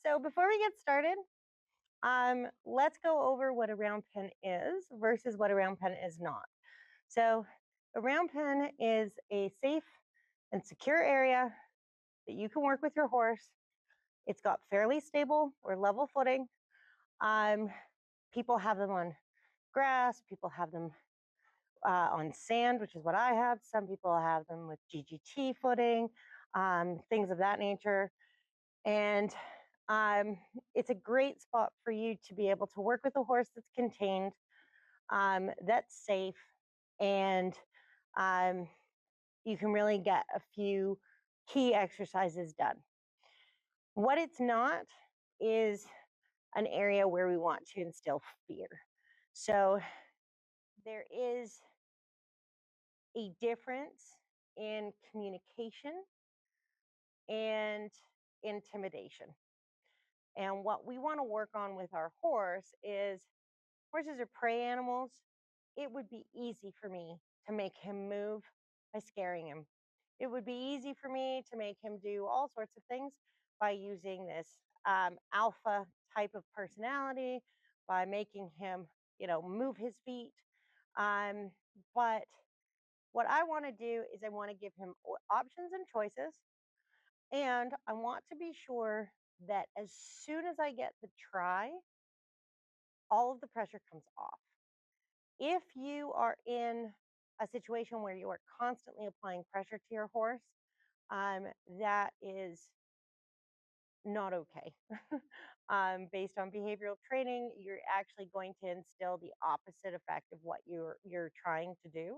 So before we get started, let's go over what a round pen is versus what a round pen is not. So a round pen is a safe and secure area that you can work with your horse. It's got fairly stable or level footing. Um, People have them on grass. People have them on sand, which is what I have. Some people have them with GGT footing, things of that nature. And um, it's a great spot for you to be able to work with a horse that's contained, that's safe, and um, you can really get a few key exercises done. What it's not is an area where we want to instill fear. So there is a difference in communication and intimidation. And what we want to work on with our horse is horses are prey animals. It would be easy for me to make him move by scaring him. It would be easy for me to make him do all sorts of things by using this alpha type of personality, by making him, move his feet. Um, but what I want to do is I want to give him options and choices. And I want to be sure that as soon as I get the try, all of the pressure comes off. If you are in a situation where you are constantly applying pressure to your horse, that is not okay. Based on behavioral training, you're actually going to instill the opposite effect of what you're trying to do.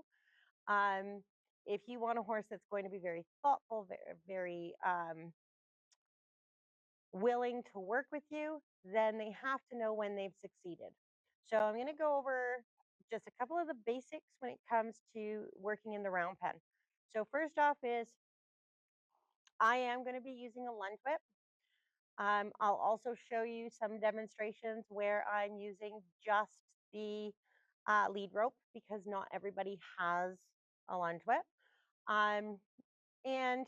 If you want a horse that's going to be very thoughtful, very willing to work with you, then they have to know when they've succeeded. So I'm going to go over just a couple of the basics when it comes to working in the round pen. So first off is I am going to be using a lunge whip. I'll also show you some demonstrations where I'm using just the lead rope because not everybody has a lunge whip. Um, and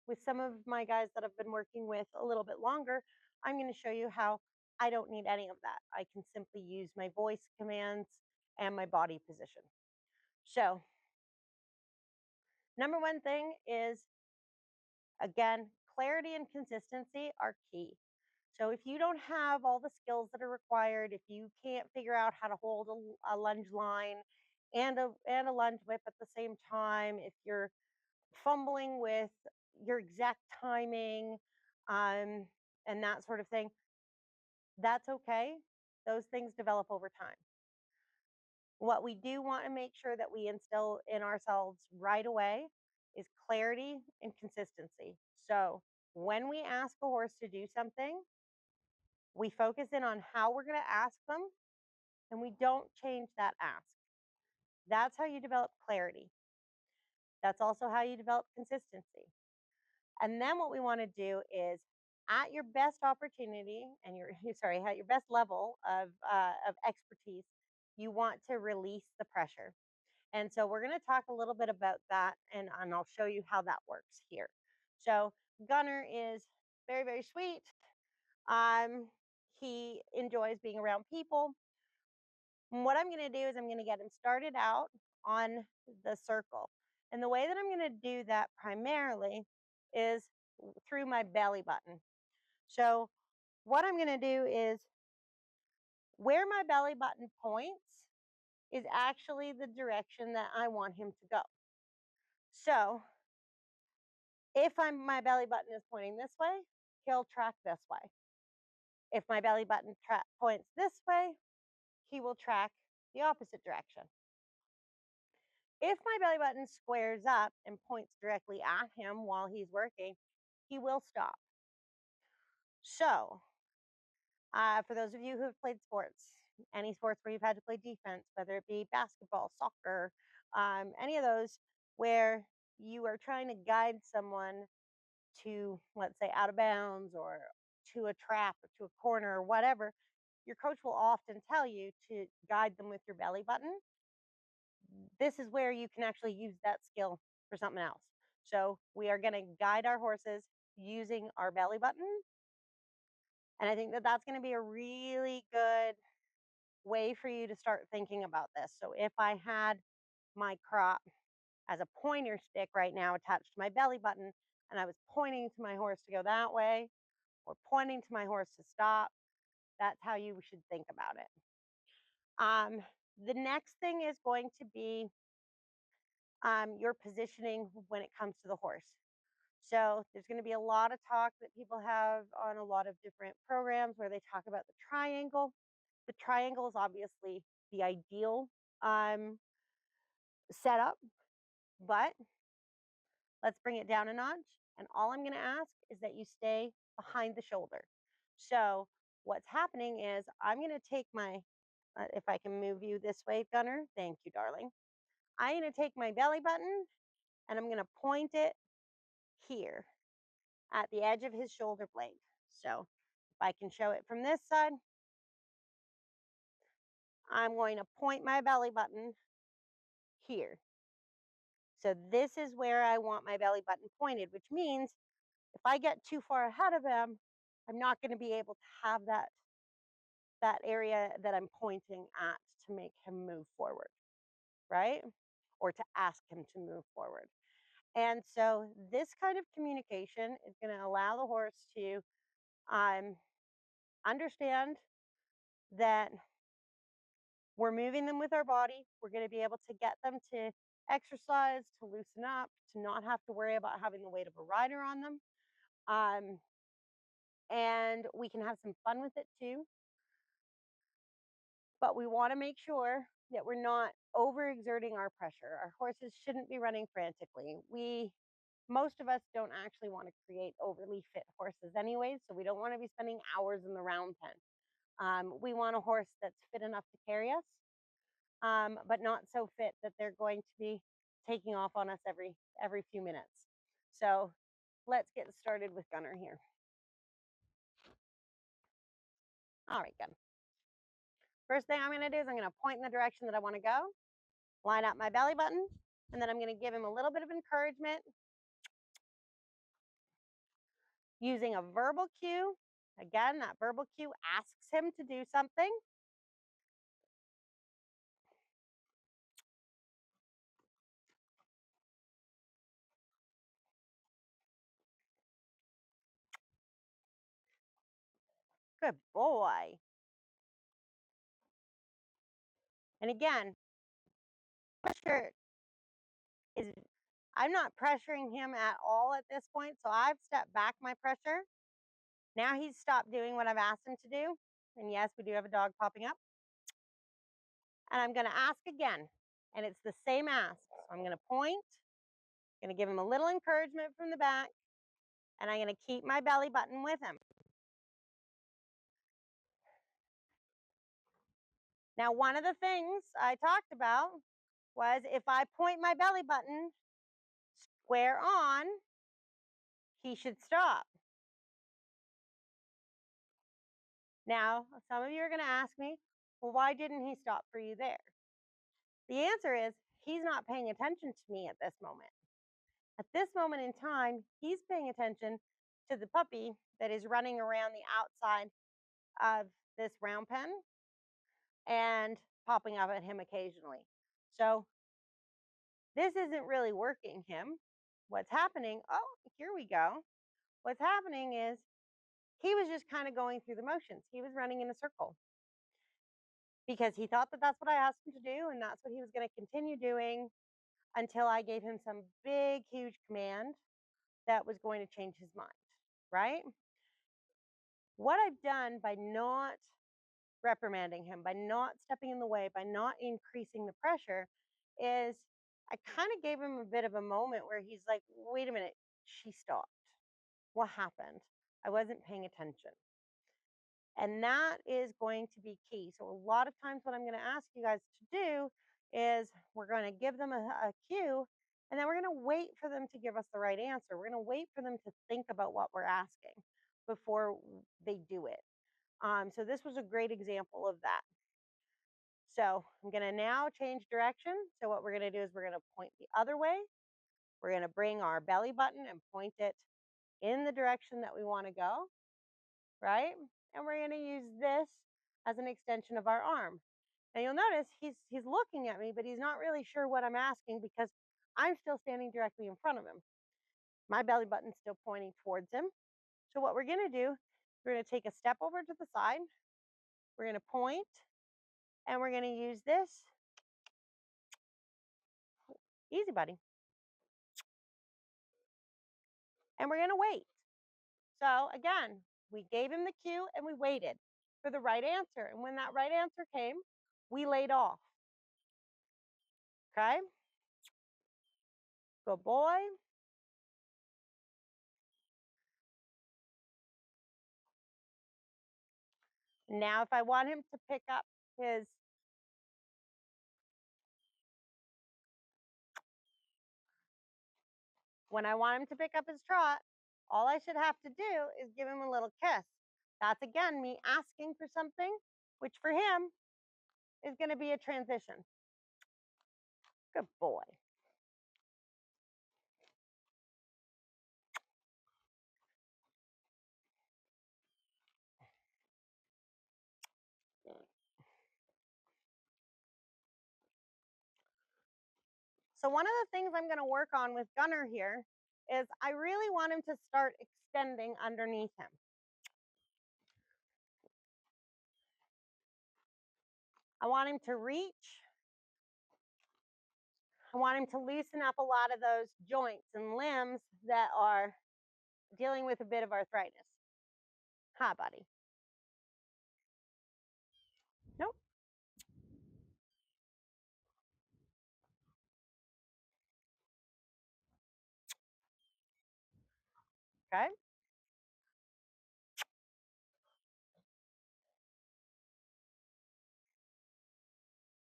with some of my guys that I've been working with a little bit longer, I'm going to show you how I don't need any of that. I can simply use my voice commands and my body position. So, number one thing is, again, clarity and consistency are key. So if you don't have all the skills that are required, if you can't figure out how to hold a lunge line and a lunge whip at the same time, if you're fumbling with your exact timing, and that sort of thing, that's okay. Those things develop over time. What we do want to make sure that we instill in ourselves right away is clarity and consistency. So when we ask a horse to do something, we focus in on how we're going to ask them and we don't change that ask. That's how you develop clarity. That's also how you develop consistency. And then what we want to do is at your best opportunity and your sorry, at your best level of expertise, you want to release the pressure. And so we're going to talk a little bit about that and I'll show you how that works here. So Gunner is very, very sweet. He enjoys being around people. And what I'm going to do is I'm going to get him started out on the circle. And the way that I'm going to do that primarily is through my belly button. So what I'm going to do is where my belly button points is actually the direction that I want him to go. So if my belly button is pointing this way, he'll track this way. If my belly button points this way, he will track the opposite direction. If my belly button squares up and points directly at him while he's working, he will stop. So, for those of you who have played sports, any sports where you've had to play defense, whether it be basketball, soccer, any of those where you are trying to guide someone to, let's say, out of bounds or to a trap or to a corner or whatever, your coach will often tell you to guide them with your belly button. This is where you can actually use that skill for something else. So we are going to guide our horses using our belly button And I think that that's going to be a really good way for you to start thinking about this. So if I had my crop as a pointer stick right now attached to my belly button, and I was pointing to my horse to go that way or pointing to my horse to stop, that's how you should think about it. The next thing is going to be your positioning when it comes to the horse. So there's going to be a lot of talk that people have on a lot of different programs where they talk about the triangle. The triangle is obviously the ideal setup, but let's bring it down a notch. And all I'm going to ask is that you stay behind the shoulder. So what's happening is I'm going to take my, if I can move you this way, Gunner, thank you, darling. I'm going to take my belly button and I'm going to point it here at the edge of his shoulder blade. So if I can show it from this side, I'm going to point my belly button here. So this is where I want my belly button pointed, which means if I get too far ahead of him, I'm not going to be able to have that area that I'm pointing at to make him move forward, right? Or to ask him to move forward. And so this kind of communication is going to allow the horse to understand that we're moving them with our body. We're going to be able to get them to exercise, to loosen up, to not have to worry about having the weight of a rider on them. And we can have some fun with it too. But we want to make sure that we're not overexerting our pressure. Our horses shouldn't be running frantically. Most of us don't actually want to create overly fit horses anyways, so we don't want to be spending hours in the round pen. We want a horse that's fit enough to carry us, but not so fit that they're going to be taking off on us every few minutes. So let's get started with Gunner here. All right, good. First thing I'm going to do is I'm going to point in the direction that I want to go, line up my belly button, and then I'm going to give him a little bit of encouragement using a verbal cue. Again, that verbal cue asks him to do something. Good boy. And again, pressure is, I'm not pressuring him at all at this point, so I've stepped back my pressure. Now he's stopped doing what I've asked him to do. And yes, we do have a dog popping up. And I'm going to ask again. And it's the same ask. So I'm going to point, going to give him a little encouragement from the back, and I'm going to keep my belly button with him. Now, one of the things I talked about was if I point my belly button square on, he should stop. Now, some of you are going to ask me, well, why didn't he stop for you there? The answer is he's not paying attention to me at this moment. At this moment in time, he's paying attention to the puppy that is running around the outside of this round pen and popping up at him occasionally. So this isn't really working him. What's happening, oh, here we go. What's happening is he was just kind of going through the motions. He was running in a circle because he thought that that's what I asked him to do, and that's what he was going to continue doing until I gave him some big, huge command that was going to change his mind, right? What I've done by not reprimanding him, by not stepping in the way, by not increasing the pressure, is I kind of gave him a bit of a moment where he's like, wait a minute, she stopped. What happened? I wasn't paying attention. And that is going to be key. So a lot of times what I'm going to ask you guys to do is we're going to give them a cue, and then we're going to wait for them to give us the right answer. We're going to wait for them to think about what we're asking before they do it. So this was a great example of that. So I'm going to now change direction. So what we're going to do is we're going to point the other way. We're going to bring our belly button and point it in the direction that we want to go. right? And we're going to use this as an extension of our arm. And you'll notice he's looking at me, but he's not really sure what I'm asking because I'm still standing directly in front of him. My belly button's still pointing towards him. So what we're going to do, we're going to take a step over to the side. We're going to point, and we're going to use this. Easy, buddy. And we're going to wait. So again, we gave him the cue and we waited for the right answer. And when that right answer came, we laid off. Okay? Good boy. Now, if I want him to pick up his when I want him to pick up his trot, all I should have to do is give him a little kiss. That's again me asking for something, which for him is going to be a transition. Good boy. So one of the things I'm going to work on with Gunner here is I really want him to start extending underneath him. I want him to reach. I want him to loosen up a lot of those joints and limbs that are dealing with a bit of arthritis. Hi, buddy. Nope. Okay.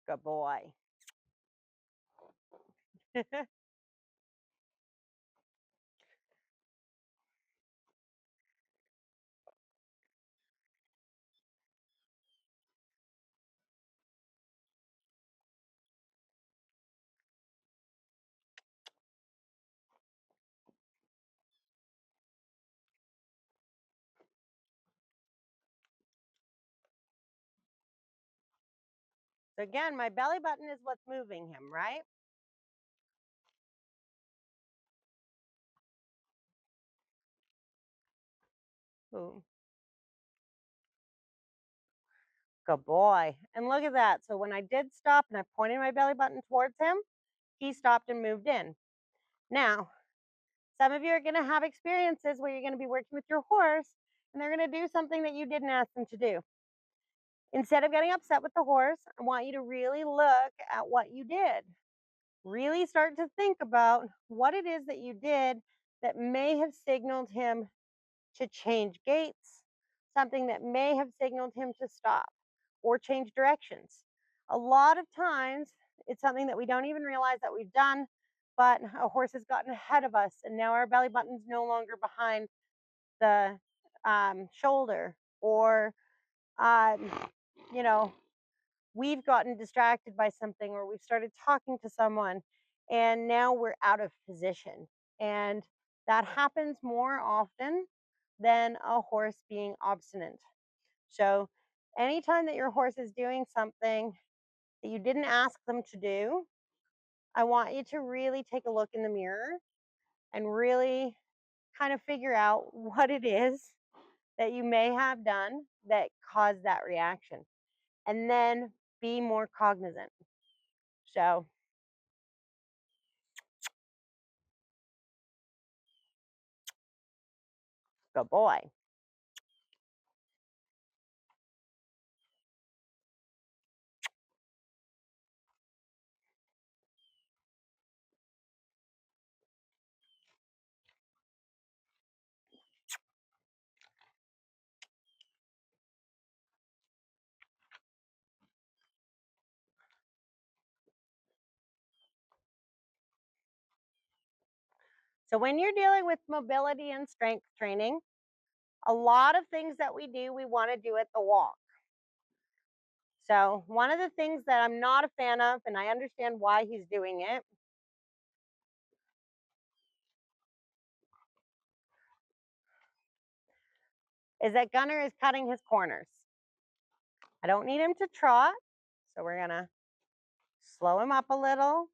Good boy. So again, my belly button is what's moving him, right? Ooh. Good boy. And look at that. So when I did stop and I pointed my belly button towards him, he stopped and moved in. Now, some of you are going to have experiences where you're going to be working with your horse and they're going to do something that you didn't ask them to do. Instead of getting upset with the horse, I want you to really look at what you did. Really start to think about what it is that you did that may have signaled him to change gaits, something that may have signaled him to stop or change directions. A lot of times, it's something that we don't even realize that we've done, but a horse has gotten ahead of us, and now our belly button's no longer behind the shoulder, or um, you know, we've gotten distracted by something, or we've started talking to someone, and now we're out of position. And that happens more often than a horse being obstinate. So, anytime that your horse is doing something that you didn't ask them to do, I want you to really take a look in the mirror and really kind of figure out what it is that you may have done that caused that reaction, and then be more cognizant. So, good boy. So, when you're dealing with mobility and strength training, a lot of things that we do, we want to do at the walk. So, one of the things that I'm not a fan of, and I understand why he's doing it, is that Gunner is cutting his corners. I don't need him to trot, so we're gonna slow him up a little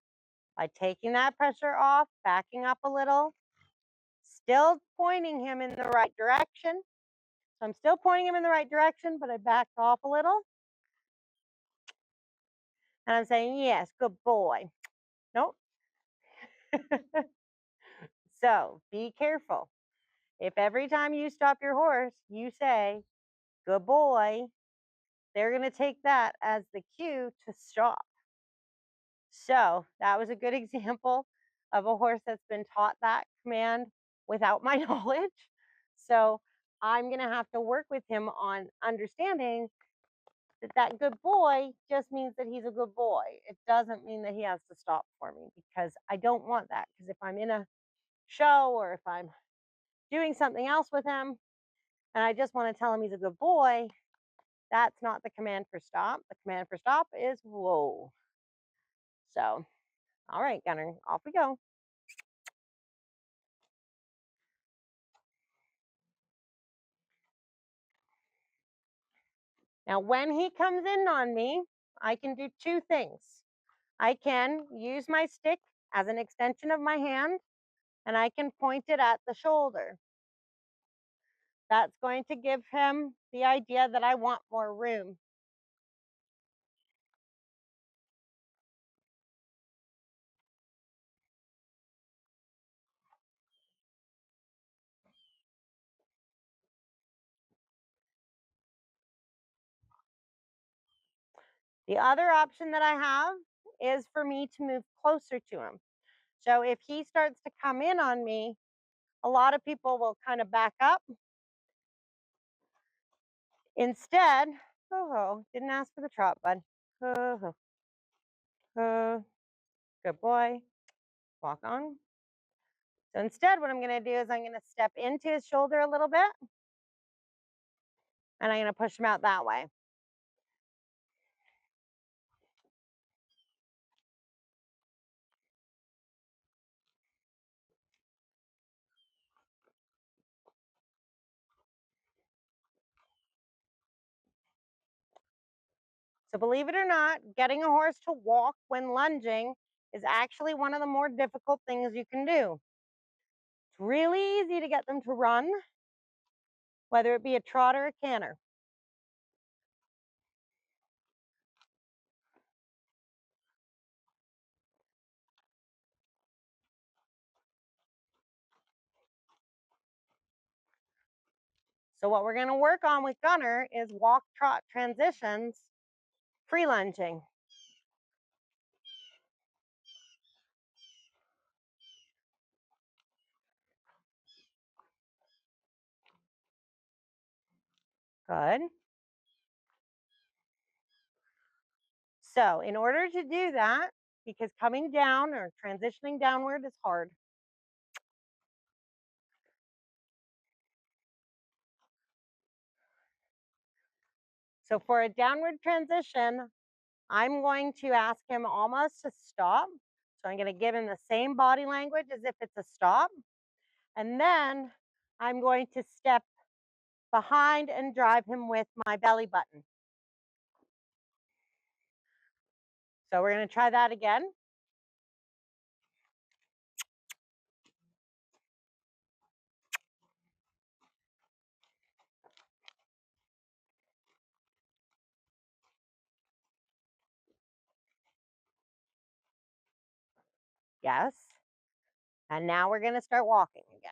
by taking that pressure off, backing up a little, still pointing him in the right direction. So I'm still pointing him in the right direction, but I backed off a little. And I'm saying, yes, good boy. Nope. So be careful. If every time you stop your horse, you say, good boy, they're going to take that as the cue to stop. So that was a good example of a horse that's been taught that command without my knowledge. So I'm going to have to work with him on understanding that that good boy just means that he's a good boy. It doesn't mean that he has to stop for me, because I don't want that. Because if I'm in a show or if I'm doing something else with him and I just want to tell him he's a good boy, that's not the command for stop. The command for stop is whoa. So, all right, Gunner, off we go. Now, when he comes in on me, I can do two things. I can use my stick as an extension of my hand, and I can point it at the shoulder. That's going to give him the idea that I want more room. The other option that I have is for me to move closer to him. So if he starts to come in on me, a lot of people will kind of back up. Instead, didn't ask for the trot, bud. Good boy. Walk on. So instead, what I'm going to do is I'm going to step into his shoulder a little bit, and I'm going to push him out that way. So believe it or not, getting a horse to walk when lunging is actually one of the more difficult things you can do. It's really easy to get them to run, whether it be a trot or a canter. So what we're going to work on with Gunner is walk, trot transitions, free lunging. Good. So in order to do that, because coming down or transitioning downward is hard, so for a downward transition, I'm going to ask him almost to stop. So I'm going to give him the same body language as if it's a stop. And then I'm going to step behind and drive him with my belly button. So we're going to try that again. Yes. And now we're going to start walking again.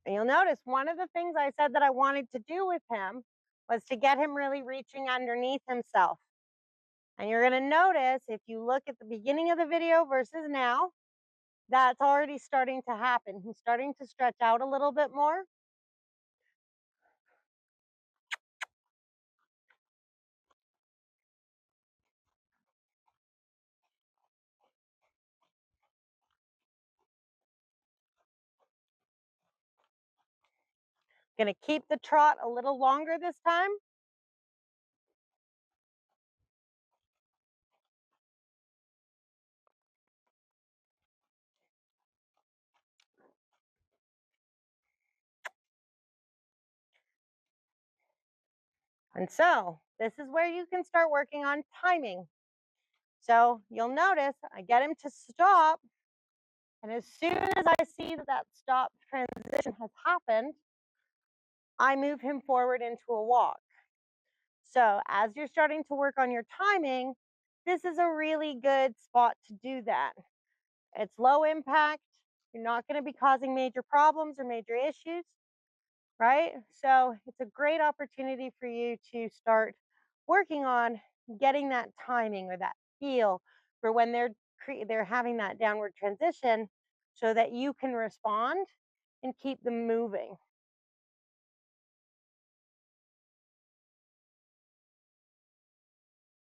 And you'll notice one of the things I said that I wanted to do with him was to get him really reaching underneath himself. And you're going to notice if you look at the beginning of the video versus now, that's already starting to happen. He's starting to stretch out a little bit more. Gonna keep the trot a little longer this time. And so this is where you can start working on timing. So you'll notice I get him to stop. And as soon as I see that that stop transition has happened, I move him forward into a walk. So as you're starting to work on your timing, this is a really good spot to do that. It's low impact. You're not going to be causing major problems or major issues, right? So it's a great opportunity for you to start working on getting that timing or that feel for when they're having that downward transition so that you can respond and keep them moving.